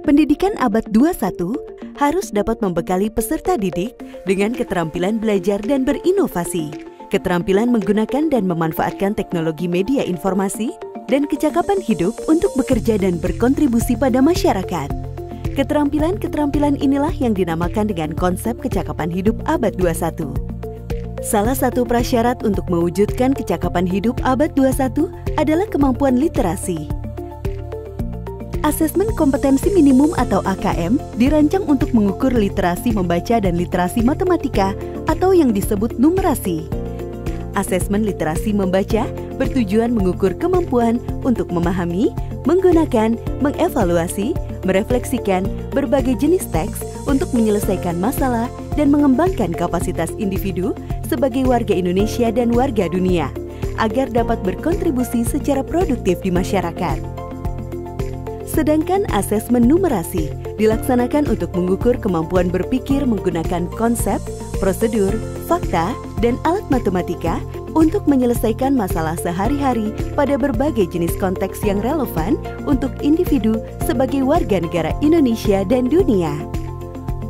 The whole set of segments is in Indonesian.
Pendidikan abad 21 harus dapat membekali peserta didik dengan keterampilan belajar dan berinovasi, keterampilan menggunakan dan memanfaatkan teknologi media informasi, dan kecakapan hidup untuk bekerja dan berkontribusi pada masyarakat. Keterampilan-keterampilan inilah yang dinamakan dengan konsep kecakapan hidup abad 21. Salah satu prasyarat untuk mewujudkan kecakapan hidup abad 21 adalah kemampuan literasi. Asesmen kompetensi minimum atau AKM dirancang untuk mengukur literasi membaca dan literasi matematika atau yang disebut numerasi. Asesmen literasi membaca bertujuan mengukur kemampuan untuk memahami, menggunakan, mengevaluasi, merefleksikan berbagai jenis teks untuk menyelesaikan masalah dan mengembangkan kapasitas individu sebagai warga Indonesia dan warga dunia agar dapat berkontribusi secara produktif di masyarakat. Sedangkan asesmen numerasi dilaksanakan untuk mengukur kemampuan berpikir menggunakan konsep, prosedur, fakta, dan alat matematika untuk menyelesaikan masalah sehari-hari pada berbagai jenis konteks yang relevan untuk individu sebagai warga negara Indonesia dan dunia.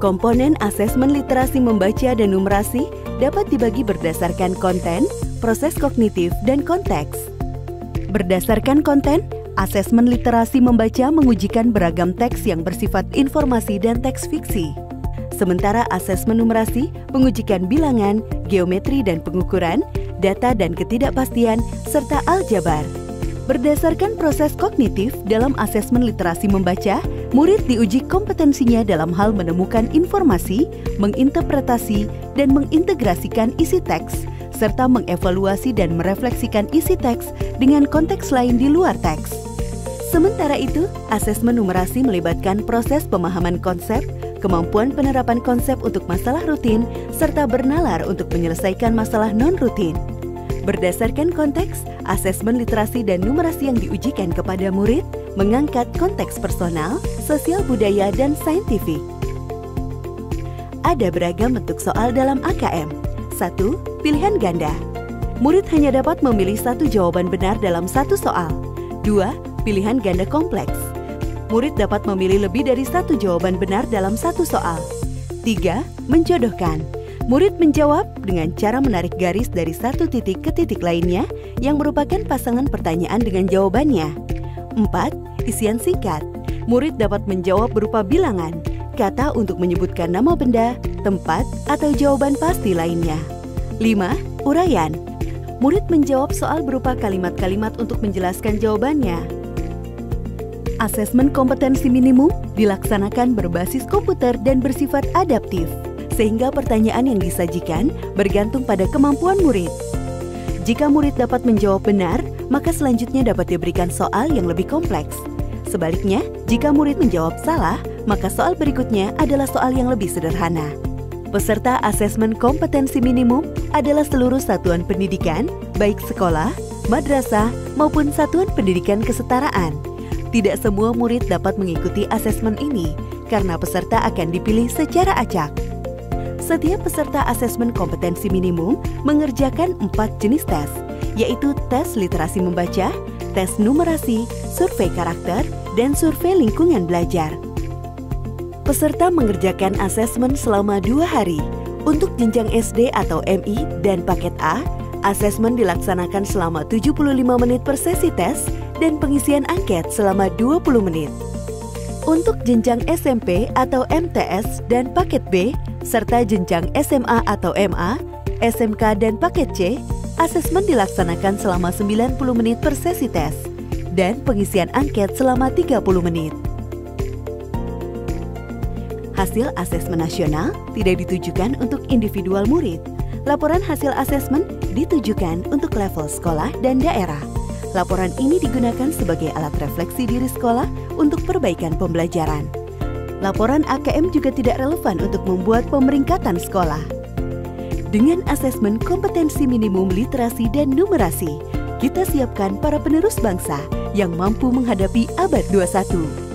Komponen asesmen literasi membaca dan numerasi dapat dibagi berdasarkan konten, proses kognitif, dan konteks. Berdasarkan konten, asesmen literasi membaca mengujikan beragam teks yang bersifat informasi dan teks fiksi. Sementara asesmen numerasi mengujikan bilangan, geometri dan pengukuran, data dan ketidakpastian, serta aljabar. Berdasarkan proses kognitif dalam asesmen literasi membaca, murid diuji kompetensinya dalam hal menemukan informasi, menginterpretasi, dan mengintegrasikan isi teks, serta mengevaluasi dan merefleksikan isi teks dengan konteks lain di luar teks. Sementara itu, asesmen numerasi melibatkan proses pemahaman konsep, kemampuan penerapan konsep untuk masalah rutin, serta bernalar untuk menyelesaikan masalah non-rutin. Berdasarkan konteks, asesmen literasi dan numerasi yang diujikan kepada murid mengangkat konteks personal, sosial budaya, dan saintifik. Ada beragam bentuk soal dalam AKM. 1. Pilihan ganda. Murid hanya dapat memilih satu jawaban benar dalam satu soal. 2. Pilihan ganda kompleks. Murid dapat memilih lebih dari satu jawaban benar dalam satu soal. 3. Menjodohkan. Murid menjawab dengan cara menarik garis dari satu titik ke titik lainnya yang merupakan pasangan pertanyaan dengan jawabannya. 4. Isian singkat. Murid dapat menjawab berupa bilangan, kata untuk menyebutkan nama benda, tempat, atau jawaban pasti lainnya. 5. Uraian. Murid menjawab soal berupa kalimat-kalimat untuk menjelaskan jawabannya. Asesmen kompetensi minimum dilaksanakan berbasis komputer dan bersifat adaptif, sehingga pertanyaan yang disajikan bergantung pada kemampuan murid. Jika murid dapat menjawab benar, maka selanjutnya dapat diberikan soal yang lebih kompleks. Sebaliknya, jika murid menjawab salah, maka soal berikutnya adalah soal yang lebih sederhana. Peserta asesmen kompetensi minimum adalah seluruh satuan pendidikan, baik sekolah, madrasah, maupun satuan pendidikan kesetaraan. Tidak semua murid dapat mengikuti asesmen ini karena peserta akan dipilih secara acak. Setiap peserta asesmen kompetensi minimum mengerjakan 4 jenis tes, yaitu tes literasi membaca, tes numerasi, survei karakter, dan survei lingkungan belajar. Peserta mengerjakan asesmen selama 2 hari. Untuk jenjang SD atau MI dan paket A, asesmen dilaksanakan selama 75 menit per sesi tes dan pengisian angket selama 20 menit. Untuk jenjang SMP atau MTS dan paket B, serta jenjang SMA atau MA, SMK dan paket C, asesmen dilaksanakan selama 90 menit per sesi tes dan pengisian angket selama 30 menit. Hasil asesmen nasional tidak ditujukan untuk individual murid. Laporan hasil asesmen ditujukan untuk level sekolah dan daerah. Laporan ini digunakan sebagai alat refleksi diri sekolah untuk perbaikan pembelajaran. Laporan AKM juga tidak relevan untuk membuat pemeringkatan sekolah. Dengan asesmen kompetensi minimum literasi dan numerasi, kita siapkan para penerus bangsa yang mampu menghadapi abad 21.